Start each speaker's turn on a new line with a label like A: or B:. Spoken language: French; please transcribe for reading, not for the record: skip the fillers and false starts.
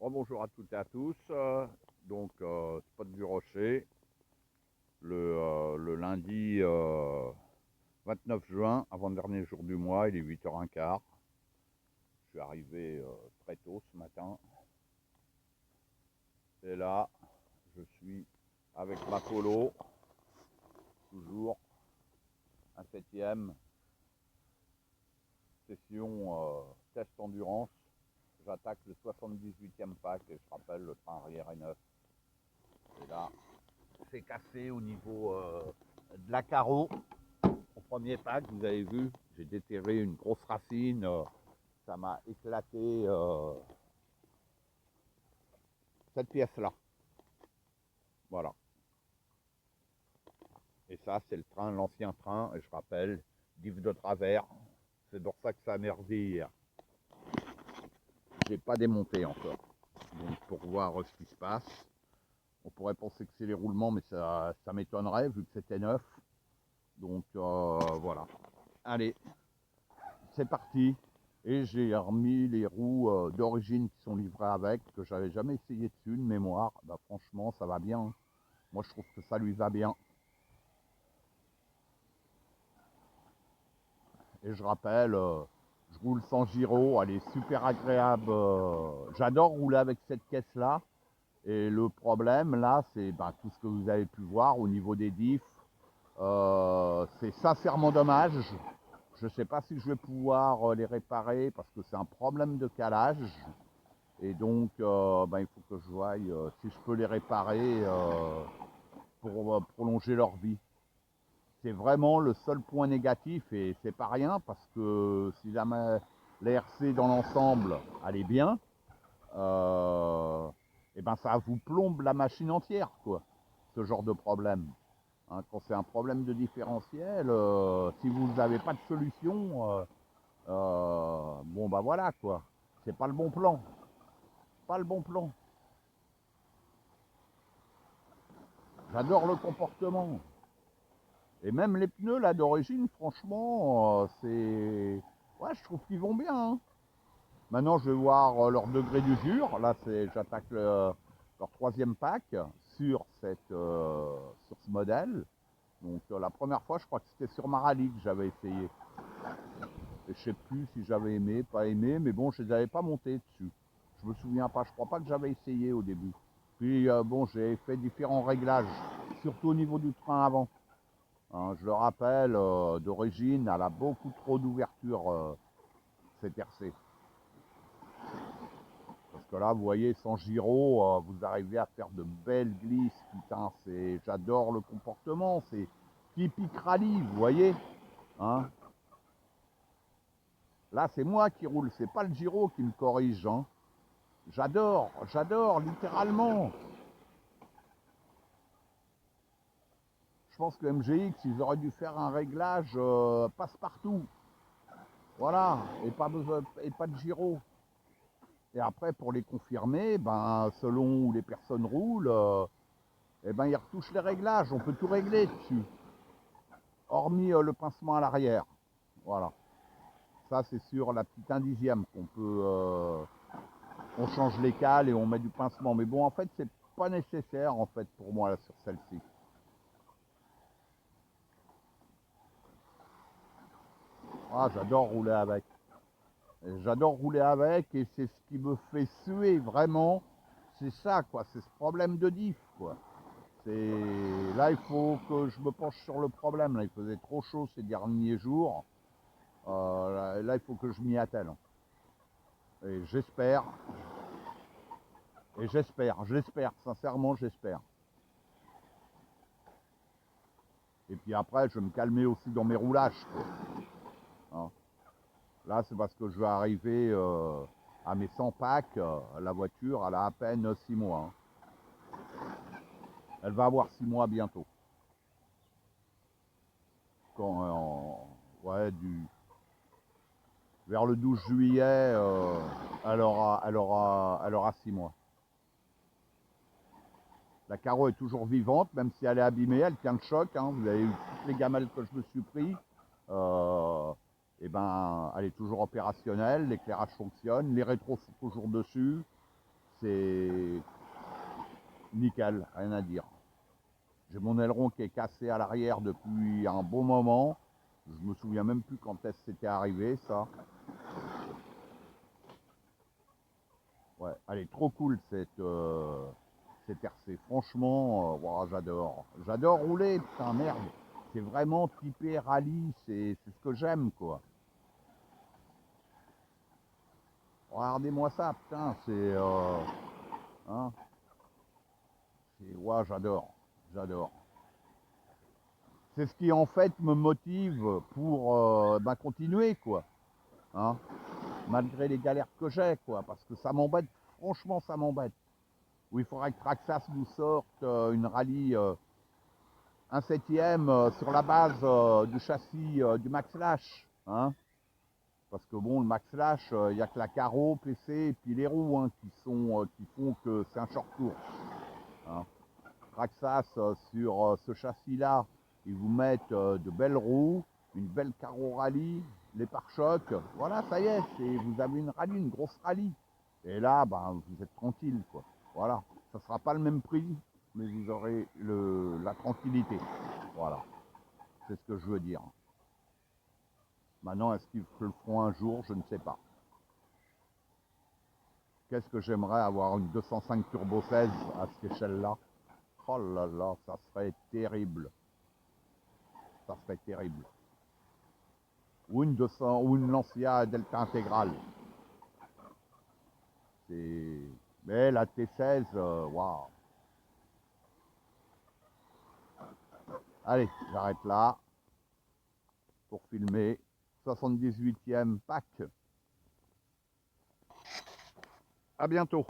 A: Bonjour à toutes et à tous. Spot du Rocher, le lundi 29 juin, avant-dernier jour du mois, il est 8h15. Je suis arrivé très tôt ce matin. Et là, je suis avec ma polo, toujours un 7e session test endurance. J'attaque le 78e pack et je rappelle, le train arrière est neuf. Et là, c'est cassé au niveau de la carreau. Au premier pack, vous avez vu, j'ai déterré une grosse racine, ça m'a éclaté cette pièce-là. Voilà. Et ça, c'est le train, l'ancien train, et je rappelle, diff de travers. C'est pour ça que ça a merdé hier. J'ai pas démonté encore. Donc pour voir ce qui se passe. On pourrait penser que c'est les roulements, mais ça m'étonnerait vu que c'était neuf. Donc voilà. Allez, c'est parti. Et j'ai remis les roues d'origine qui sont livrées avec, que j'avais jamais essayé dessus, de mémoire. Bah, franchement, ça va bien. Moi, je trouve que ça lui va bien. Et je rappelle, je roule sans gyro, elle est super agréable. J'adore rouler avec cette caisse-là. Et le problème, là, c'est tout ce que vous avez pu voir au niveau des diffs. C'est sincèrement dommage. Je ne sais pas si je vais pouvoir les réparer parce que c'est un problème de calage. Et donc, il faut que je voie si je peux les réparer pour prolonger leur vie. C'est vraiment le seul point négatif et c'est pas rien parce que si la RC dans l'ensemble, elle est bien, ça vous plombe la machine entière, quoi, ce genre de problème. Hein, quand c'est un problème de différentiel, si vous n'avez pas de solution, voilà, quoi. C'est pas le bon plan. Pas le bon plan. J'adore le comportement. Et même les pneus là d'origine, franchement, c'est. Ouais, je trouve qu'ils vont bien. Hein. Maintenant, je vais voir leur degré d'usure. Là, j'attaque leur troisième pack sur sur ce modèle. Donc la première fois, je crois que c'était sur Marali que j'avais essayé. Et je sais plus si j'avais aimé, pas aimé, mais bon, je les avais pas montés dessus. Je me souviens pas. Je crois pas que j'avais essayé au début. Puis j'ai fait différents réglages, surtout au niveau du train avant. Hein, je le rappelle, d'origine, elle a beaucoup trop d'ouverture, cette RC. Parce que là, vous voyez, sans gyro, vous arrivez à faire de belles glisses. Putain, j'adore le comportement. C'est typique rallye, vous voyez. Hein, là, c'est moi qui roule, c'est pas le gyro qui me corrige. Hein. J'adore, littéralement. Je pense que MGX, ils auraient dû faire un réglage passe-partout. Voilà, et pas de gyro. Et après, pour les confirmer, selon où les personnes roulent, ils retouchent les réglages. On peut tout régler dessus, hormis le pincement à l'arrière. Voilà. Ça, c'est sur la petite 1/10 qu'on peut. On change les cales et on met du pincement. Mais bon, en fait, c'est pas nécessaire en fait pour moi là, sur celle-ci. Ah, j'adore rouler avec. J'adore rouler avec et c'est ce qui me fait suer vraiment. C'est ça, quoi. C'est ce problème de diff, quoi. Là, il faut que je me penche sur le problème. Là, il faisait trop chaud ces derniers jours. Là, il faut que je m'y attelle. Et j'espère, sincèrement, j'espère. Et puis après, je vais me calmer aussi dans mes roulages, quoi. Hein. Là, c'est parce que je vais arriver à mes 100 packs. La voiture, elle a à peine 6 mois. Hein. Elle va avoir 6 mois bientôt. Ouais, vers le 12 juillet, elle aura 6 mois. La carreau est toujours vivante, même si elle est abîmée, elle tient le choc. Hein. Vous avez eu toutes les gamelles que je me suis pris. Elle est toujours opérationnelle, l'éclairage fonctionne, les rétros sont toujours dessus. c'est nickel, rien à dire. J'ai mon aileron qui est cassé à l'arrière depuis un bon moment. Je me souviens même plus quand est-ce que c'était arrivé, ça. Ouais, elle est trop cool cette RC. Franchement, wow, j'adore. J'adore rouler, putain, merde. C'est vraiment typé rallye, c'est ce que j'aime, quoi. Regardez-moi ça, putain, hein, ouais, j'adore. C'est ce qui en fait me motive pour continuer, quoi. Hein, malgré les galères que j'ai, quoi, parce que ça m'embête, franchement, ça m'embête. Où il faudrait que Traxxas nous sorte une rallye, un septième sur la base du châssis du Max Lash, hein. Parce que bon, le Max Lash, il n'y a que la carreau, PC et puis les roues hein, qui font que c'est un short tour. Hein. Traxxas sur ce châssis-là, ils vous mettent de belles roues, une belle carreau rallye, les pare-chocs. Voilà, ça y est, vous avez une rallye, une grosse rallye. Et là, ben, vous êtes tranquille, quoi. Voilà, ça ne sera pas le même prix, mais vous aurez la tranquillité. Voilà, c'est ce que je veux dire. Maintenant, est-ce qu'ils le feront un jour? Je ne sais pas. Qu'est-ce que j'aimerais avoir une 205 Turbo 16 à cette échelle-là? Oh là là, ça serait terrible. Ça serait terrible. Ou une 200, ou une Lancia Delta intégrale. Mais la T16, waouh. Allez, j'arrête là pour filmer. 78e pack. À bientôt.